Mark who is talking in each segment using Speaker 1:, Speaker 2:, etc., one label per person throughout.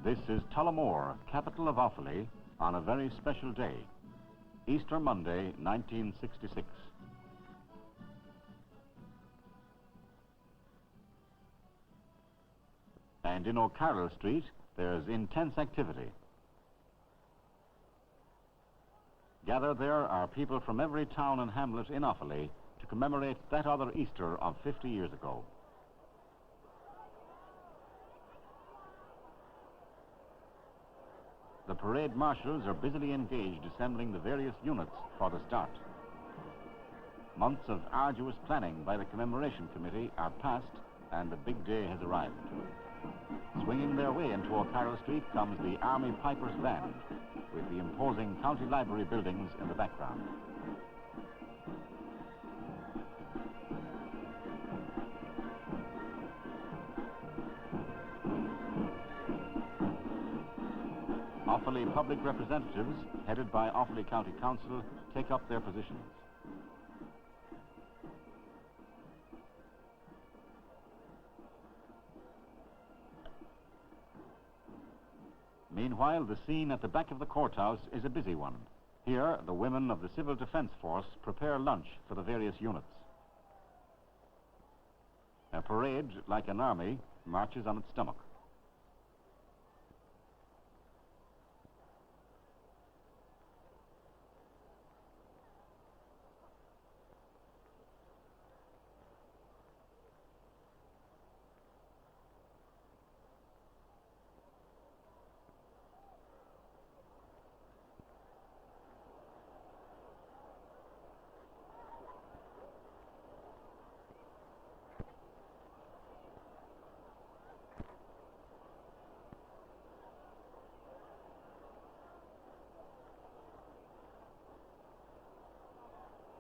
Speaker 1: This is Tullamore, capital of Offaly, on a very special day, Easter Monday, 1966. And in O'Carroll Street, there's intense activity. Gathered there are people from every town and hamlet in Offaly to commemorate that other Easter of 50 years ago. The parade marshals are busily engaged assembling the various units for the start. Months of arduous planning by the Commemoration Committee are past, and the big day has arrived. Swinging their way into O'Carroll Street comes the Army Pipers Band, with the imposing County Library buildings in the background. Offaly public representatives, headed by Offaly County Council, take up their positions. Meanwhile, the scene at the back of the courthouse is a busy one. Here, the women of the Civil Defence Force prepare lunch for the various units. A parade, like an army, marches on its stomach.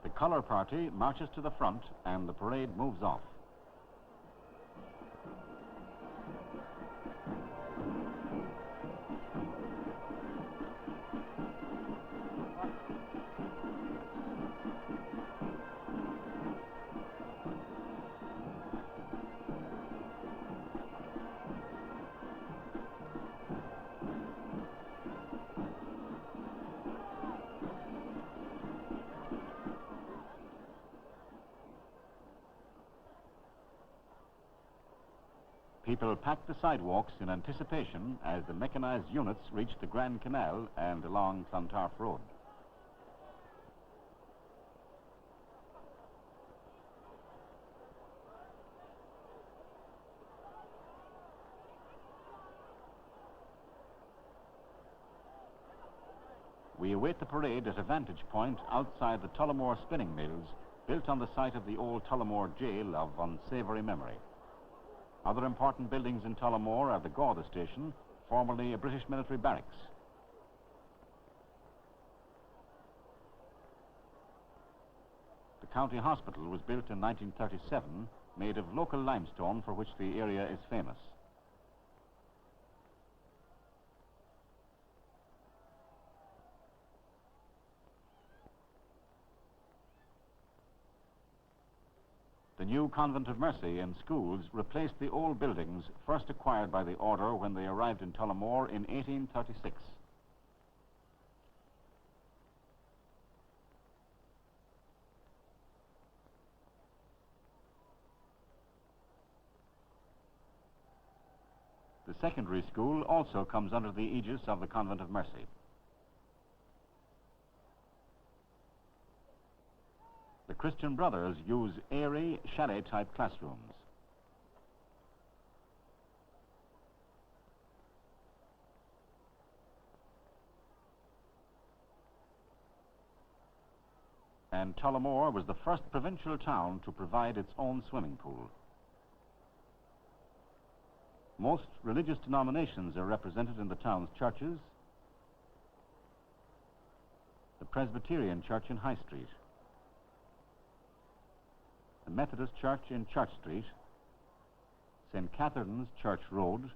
Speaker 1: The colour party marches to the front and the parade moves off. People pack the sidewalks in anticipation as the mechanized units reach the Grand Canal and along Clontarf Road. We await the parade at a vantage point outside the Tullamore spinning mills, built on the site of the old Tullamore jail of unsavoury memory. Other important buildings in Tullamore are the Garda Station, formerly a British military barracks. The county hospital was built in 1937, made of local limestone for which the area is famous. The new Convent of Mercy and schools replaced the old buildings first acquired by the order when they arrived in Tullamore in 1836. The secondary school also comes under the aegis of the Convent of Mercy. The Christian Brothers use airy, chalet-type classrooms. And Tullamore was the first provincial town to provide its own swimming pool. Most religious denominations are represented in the town's churches. The Presbyterian Church in High Street, the Methodist Church in Church Street, St. Catherine's Church Road,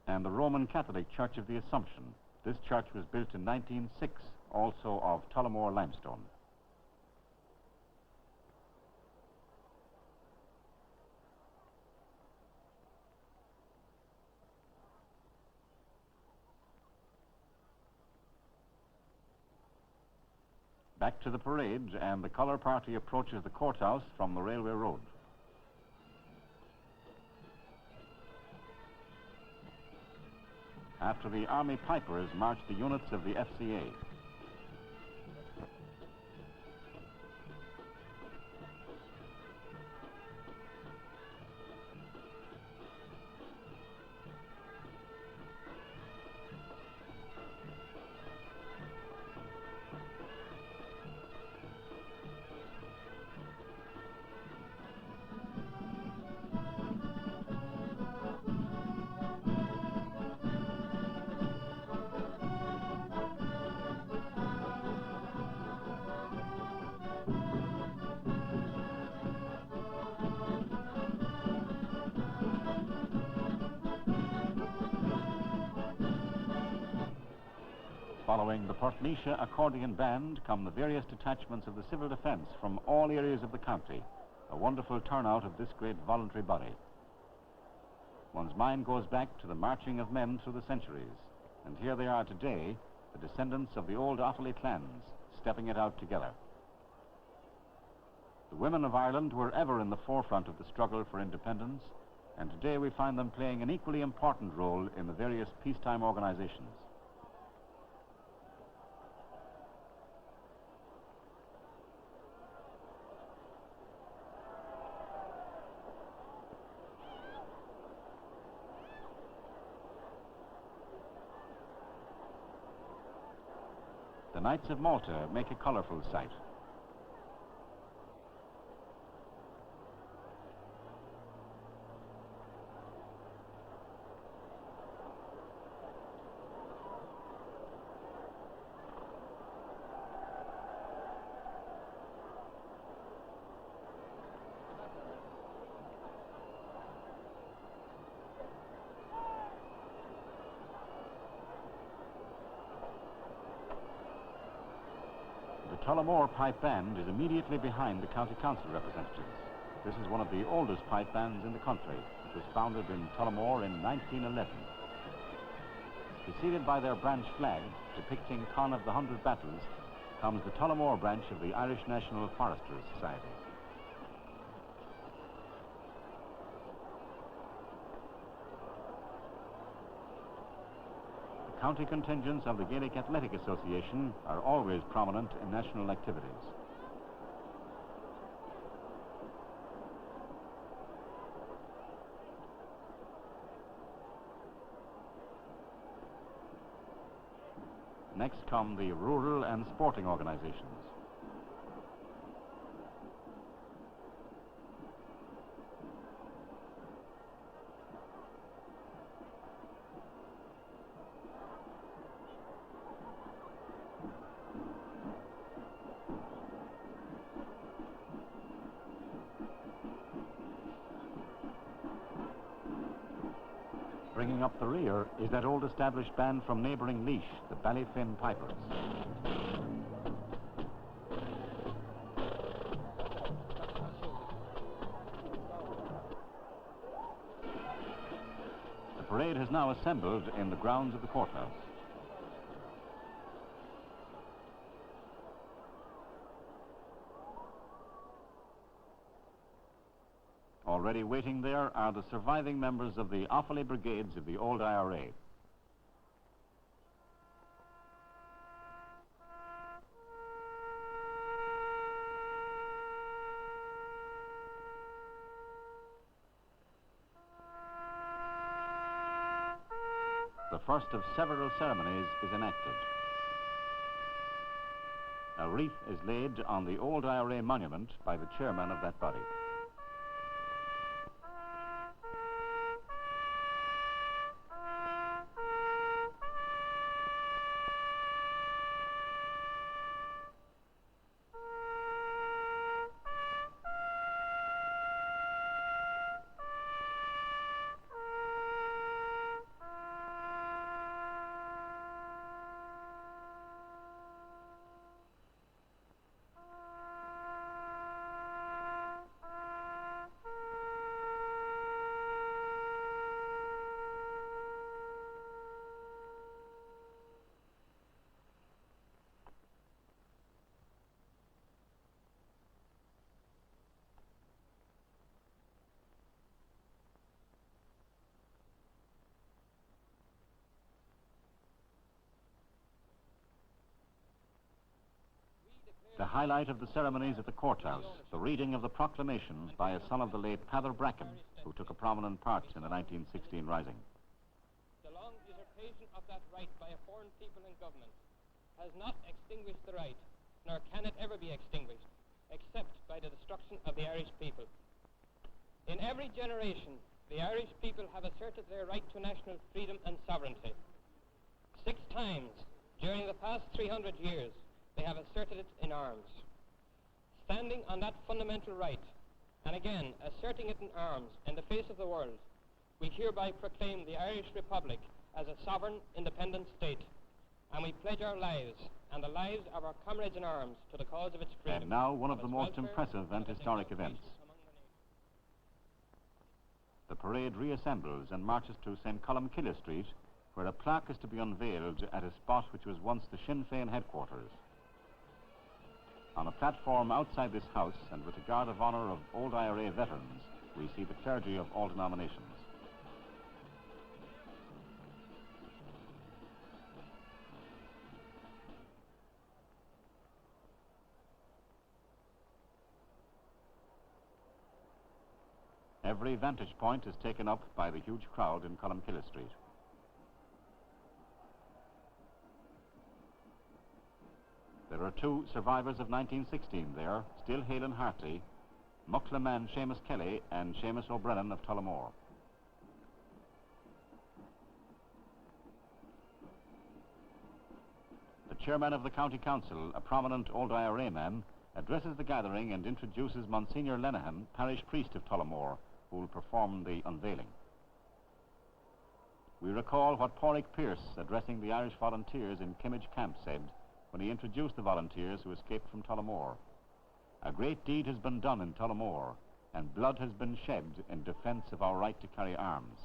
Speaker 1: and the Roman Catholic Church of the Assumption. This church was built in 1906, also of Tullamore limestone. Back to the parade, and the colour party approaches the courthouse from the railway road. After the Army Pipers march the units of the FCA. Following the Portlaoise accordion band come the various detachments of the civil defence from all areas of the county, a wonderful turnout of this great voluntary body. One's mind goes back to the marching of men through the centuries, and here they are today, the descendants of the old Offaly clans, stepping it out together. The women of Ireland were ever in the forefront of the struggle for independence, and today we find them playing an equally important role in the various peacetime organisations. The Knights of Malta make a colourful sight. The Tullamore Pipe Band is immediately behind the County Council representatives. This is one of the oldest pipe bands in the country. It was founded in Tullamore in 1911. Preceded by their branch flag, depicting Con of the 100 Battles, comes the Tullamore branch of the Irish National Foresters Society. County contingents of the Gaelic Athletic Association are always prominent in national activities. Next come the rural and sporting organisations. Bringing up the rear is that old established band from neighbouring Laois, the Ballyfin Pipers. The parade has now assembled in the grounds of the courthouse. Already waiting there are the surviving members of the Offaly brigades of the old IRA. The first of several ceremonies is enacted. A wreath is laid on the old IRA monument by the chairman of that body. The highlight of the ceremonies at the courthouse, the reading of the proclamation by a son of the late Padraic Bracken, who took a prominent part in the 1916 rising.
Speaker 2: The long usurpation of that right by a foreign people in government has not extinguished the right, nor can it ever be extinguished, except by the destruction of the Irish people. In every generation, the Irish people have asserted their right to national freedom and sovereignty. 6 times during the past 300 years, they have asserted it in arms. Standing on that fundamental right, and again asserting it in arms in the face of the world, we hereby proclaim the Irish Republic as a sovereign, independent state, and we pledge our lives and the lives of our comrades in arms to the cause of its freedom.
Speaker 1: And now one of the most impressive and historic events. The parade reassembles and marches to St. Columcille Street, where a plaque is to be unveiled at a spot which was once the Sinn Féin headquarters. On a platform outside this house, and with a guard of honour of old IRA veterans, we see the clergy of all denominations. Every vantage point is taken up by the huge crowd in Columcille Street. There are 2 survivors of 1916 there, still hale and hearty, Mucklaman Seamus Kelly and Seamus O'Brennan of Tullamore. The chairman of the county council, a prominent old IRA man, addresses the gathering and introduces Monsignor Lenihan, parish priest of Tullamore, who will perform the unveiling. We recall what Padraic Pearse, addressing the Irish volunteers in Kimmage Camp, said when he introduced the volunteers who escaped from Tullamore. A great deed has been done in Tullamore, and blood has been shed in defence of our right to carry arms.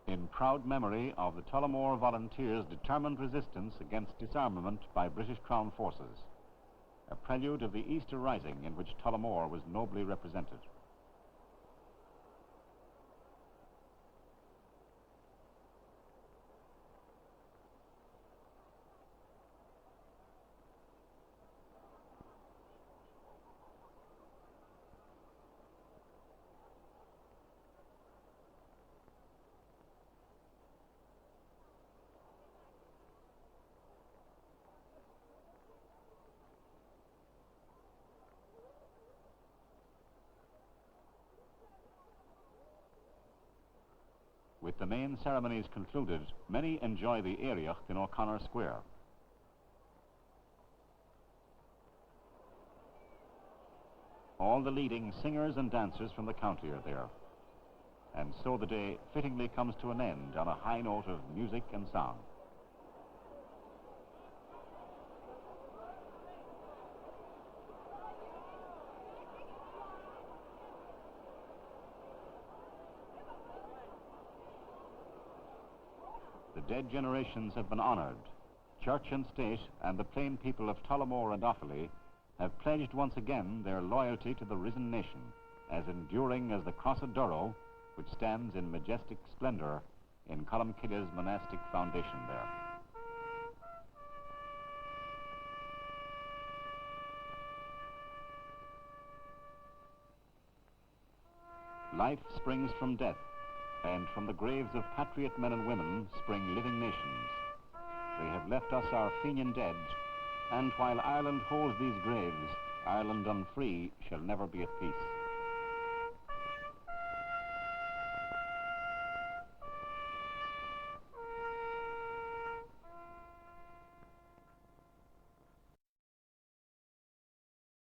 Speaker 1: In proud memory of the Tullamore volunteers' determined resistance against disarmament by British Crown forces, a prelude of the Easter Rising in which Tullamore was nobly represented. With the main ceremonies concluded, many enjoy the Éireann in O'Connor Square. All the leading singers and dancers from the county are there. And so the day fittingly comes to an end on a high note of music and song. The dead generations have been honoured. Church and state and the plain people of Tullamore and Offaly have pledged once again their loyalty to the risen nation, as enduring as the Cross of Durrow, which stands in majestic splendour in Columcille's monastic foundation there. Life springs from death, and from the graves of patriot men and women spring living nations. They have left us our Fenian dead, and while Ireland holds these graves, Ireland unfree shall never be at peace.